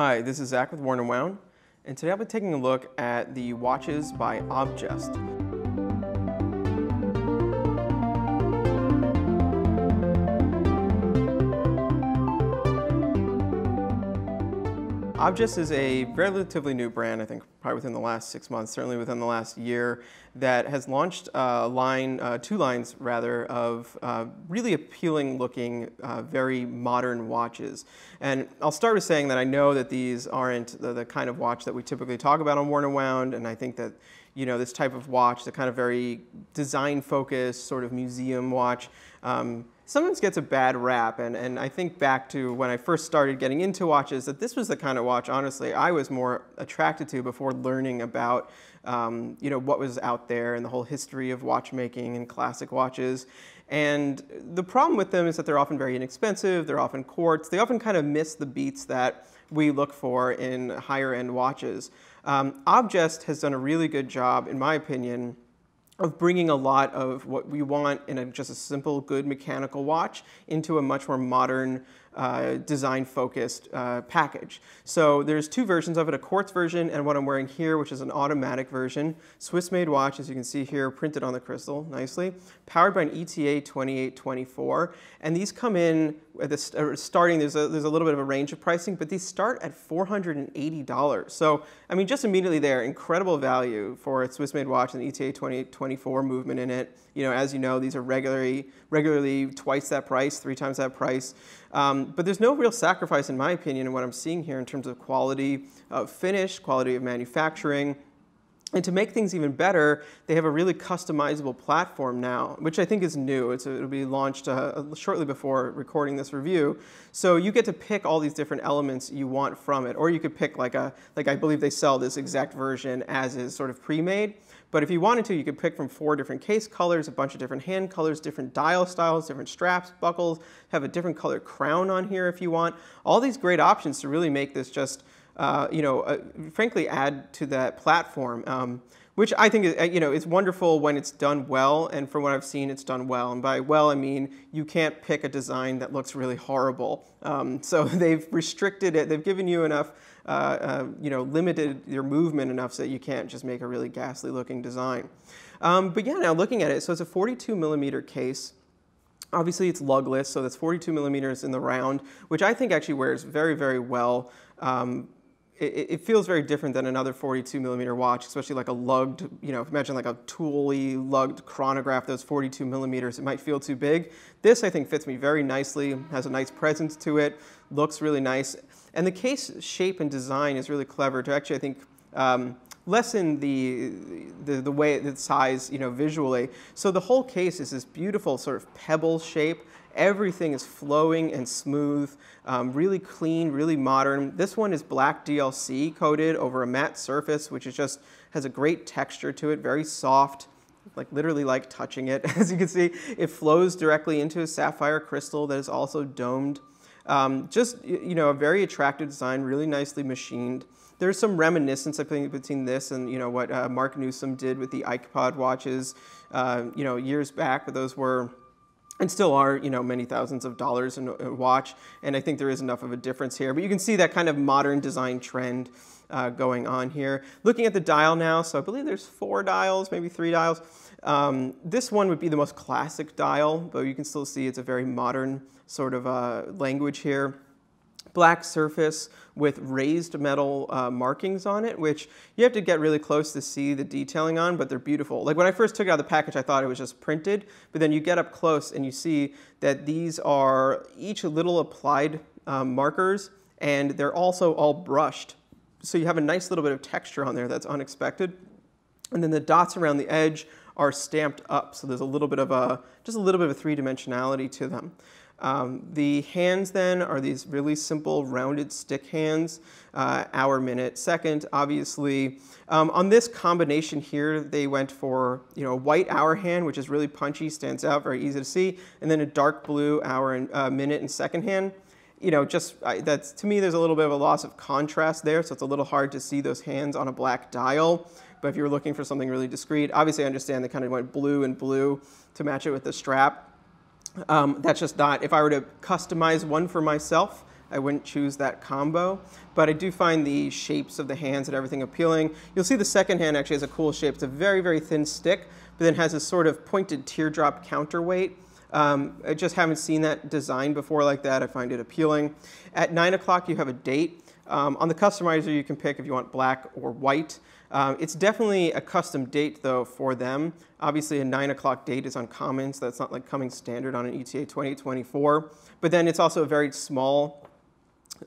Hi, this is Zach with Worn & Wound, and today I'll be taking a look at the watches by Objest. Objest is a relatively new brand, I think probably within the last 6 months, certainly within the last year, that has launched a line, two lines rather, of really appealing looking, very modern watches. And I'll start with saying that I know that these aren't the kind of watch that we typically talk about on Worn & Wound, and I think that this type of watch, the kind of very design-focused sort of museum watch, sometimes gets a bad rap, and I think back to when I first started getting into watches that this was the kind of watch, honestly, I was more attracted to before learning about what was out there and the whole history of watchmaking and classic watches. And the problem with them is that they're often very inexpensive, they're often quartz, they often kind of miss the beats that we look for in higher end watches. Objest has done a really good job, in my opinion, of bringing a lot of what we want in just a simple, good mechanical watch into a much more modern, design-focused package. So there's two versions of it, a quartz version and what I'm wearing here, which is an automatic version. Swiss-made watch, as you can see here, printed on the crystal nicely, powered by an ETA 2824. And these come in at the starting, there's a little bit of a range of pricing, but these start at $480. So, I mean, just immediately there, incredible value for a Swiss-made watch and the ETA 2824 movement in it. As you know, these are regularly twice that price, 3 times that price. But there's no real sacrifice, in my opinion, in what I'm seeing here in terms of quality of finish, quality of manufacturing. And to make things even better, they have a really customizable platform now, which I think is new. It'll be launched shortly before recording this review. So you get to pick all these different elements you want from it. Or you could pick like I believe they sell this exact version as is sort of pre-made. But if you wanted to, you could pick from 4 different case colors, a bunch of different hand colors, different dial styles, different straps, buckles, have a different color crown on here if you want. All these great options to really make this just frankly add to that platform, which I think is wonderful when it's done well, and from what I've seen, it's done well. And by well, I mean you can't pick a design that looks really horrible. So they've restricted it. They've given you enough, limited your movement enough so that you can't just make a really ghastly looking design. But yeah, now looking at it, so it's a 42 millimeter case. Obviously, it's lugless, so that's 42 millimeters in the round, which I think actually wears very, very well. It feels very different than another 42 millimeter watch, especially like a lugged, imagine like a tool-y lugged chronograph, those 42 millimeters, it might feel too big. This, I think, fits me very nicely, has a nice presence to it, looks really nice. And the case shape and design is really clever to actually, I think, lessen the way the size, visually. So the whole case is this beautiful sort of pebble shape. Everything is flowing and smooth, really clean, really modern. This one is black DLC coated over a matte surface, which is just has a great texture to it, very soft, literally like touching it. As you can see, it flows directly into a sapphire crystal that is also domed. Just a very attractive design, really nicely machined. There's some reminiscence, I think, between this and what Mark Newsom did with the iPod watches, years back. But those were, and still are, many thousands of dollars in a watch. And I think there is enough of a difference here. But you can see that kind of modern design trend going on here. Looking at the dial now, so I believe there's 4 dials, maybe 3 dials. This one would be the most classic dial, but you can still see it's a very modern sort of language here. Black surface with raised metal markings on it, which you have to get really close to see the detailing on, but they're beautiful. Like when I first took it out of the package, I thought it was just printed, but then you get up close and you see that these are each little applied markers, and they're also all brushed. So you have a nice little bit of texture on there that's unexpected. And then the dots around the edge are stamped up, so there's a little bit of just a little bit of a 3-dimensionality to them. The hands then are these really simple rounded stick hands, hour, minute, second, obviously. On this combination here, they went for a white hour hand, which is really punchy, stands out, very easy to see, and then a dark blue hour and minute and second hand. That's, to me, there's a little bit of a loss of contrast there, so it's a little hard to see those hands on a black dial. But if you were looking for something really discreet, obviously I understand they kind of went blue and blue to match it with the strap. That's just not, if I were to customize one for myself, I wouldn't choose that combo. But I do find the shapes of the hands and everything appealing. You'll see the second hand actually has a cool shape. It's a very, very thin stick, but then has a sort of pointed teardrop counterweight. I just haven't seen that design before like that. I find it appealing. At 9 o'clock, you have a date. On the customizer, you can pick if you want black or white. It's definitely a custom date, though, for them. Obviously, a 9 o'clock date is uncommon, so that's not like coming standard on an ETA 2024. But then it's also a very small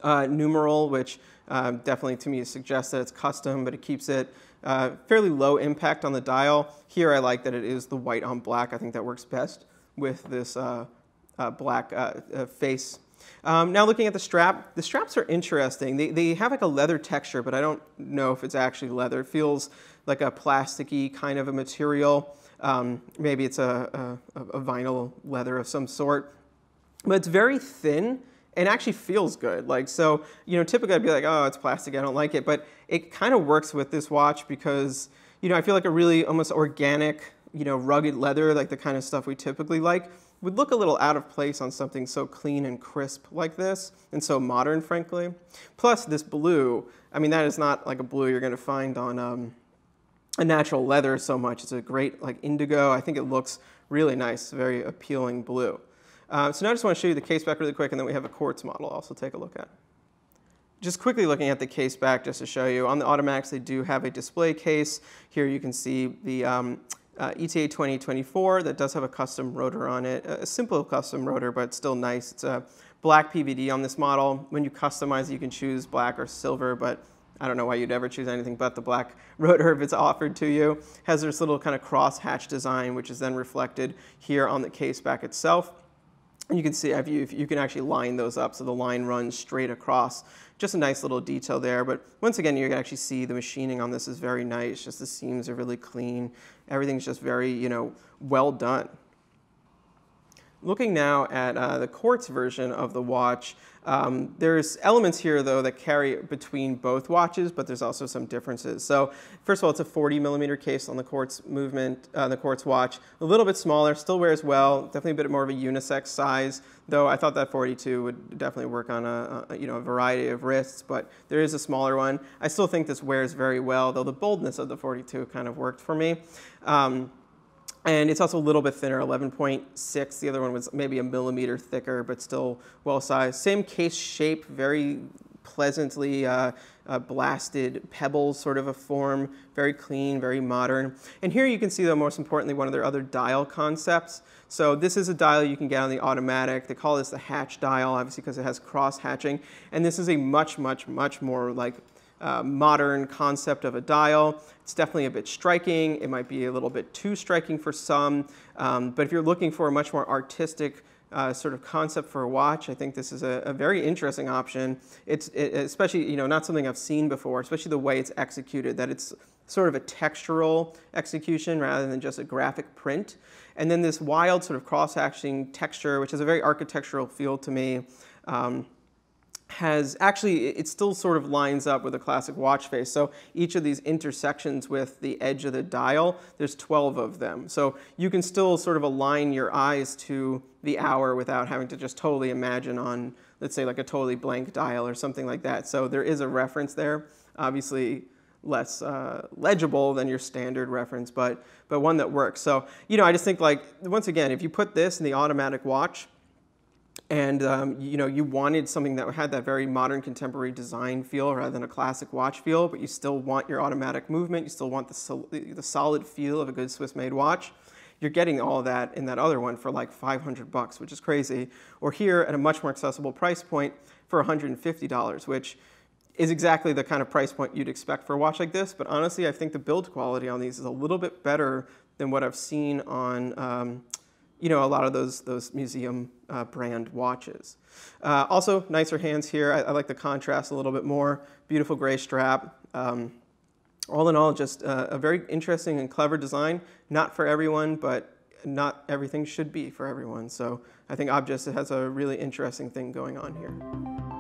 numeral, which definitely to me suggests that it's custom, but it keeps it fairly low impact on the dial. Here, I like that it is the white on black. I think that works best with this black face. Now looking at the straps are interesting. They have like a leather texture, but I don't know if it's actually leather. It feels like a plasticky kind of a material. Maybe it's a vinyl leather of some sort. But it's very thin and actually feels good. Like, so, you know, typically I'd be like, oh, it's plastic, I don't like it. But it kind of works with this watch because, you know, I feel like a really almost organic, you know, rugged leather, like the kind of stuff we typically like, would look a little out of place on something so clean and crisp like this, and so modern, frankly. Plus, this blue, I mean, that is not like a blue you're going to find on a natural leather so much. It's a great, like, indigo. I think it looks really nice, very appealing blue. So now I just want to show you the Caseback really quick, and then we have a Quartz model I'll also take a look at. Just quickly looking at the Caseback, just to show you, on the automatics, they do have a display case. Here you can see the ETA 2024 that does have a custom rotor on it, a simple custom rotor, but still nice. It's a black PVD on this model. When you customize it, you can choose black or silver, but I don't know why you'd ever choose anything but the black rotor if it's offered to you. Has this little kind of cross hatch design, which is then reflected here on the Caseback itself. And you can see if you can actually line those up so the line runs straight across. Just a nice little detail there. But once again, you can actually see the machining on this is very nice. Just the seams are really clean. Everything's just very, you know, well done. Looking now at the Quartz version of the watch, there's elements here, though, that carry between both watches, but there's also some differences. So first of all, it's a 40mm case on the Quartz the Quartz watch. A little bit smaller, still wears well, definitely a bit more of a unisex size, though I thought that 42 would definitely work on a variety of wrists, but there is a smaller one. I still think this wears very well, though the boldness of the 42 kind of worked for me. And it's also a little bit thinner, 11.6. The other one was maybe a millimeter thicker, but still well-sized. Same case shape, very pleasantly blasted pebbles sort of a form, very clean, very modern. And here you can see, though, most importantly, one of their other dial concepts. So this is a dial you can get on the automatic. They call this the hatch dial, obviously, because it has cross-hatching. And this is a much, much, much more like modern concept of a dial. It's definitely a bit striking. It might be a little bit too striking for some, but if you're looking for a much more artistic sort of concept for a watch, I think this is a very interesting option. It's especially, you know, not something I've seen before, especially the way it's executed, that it's sort of a textural execution rather than just a graphic print. And then this wild sort of cross-hatching texture, which is a very architectural feel to me, has actually, it still sort of lines up with a classic watch face. So each of these intersections with the edge of the dial, there's 12 of them. So you can still sort of align your eyes to the hour without having to just totally imagine on, let's say, like a totally blank dial or something like that. So there is a reference there, obviously less legible than your standard reference, but one that works. So, you know, I just think, like, once again, if you put this in the automatic watch, and you know, you wanted something that had that very modern contemporary design feel rather than a classic watch feel, but you still want your automatic movement, you still want the solid feel of a good Swiss-made watch, you're getting all of that in that other one for like $500, which is crazy. Or here at a much more accessible price point for $150, which is exactly the kind of price point you'd expect for a watch like this. But honestly, I think the build quality on these is a little bit better than what I've seen on you know, a lot of those museum brand watches. Also, nicer hands here. I like the contrast a little bit more. Beautiful gray strap. All in all, just a very interesting and clever design. Not for everyone, but not everything should be for everyone. So I think Objest has a really interesting thing going on here.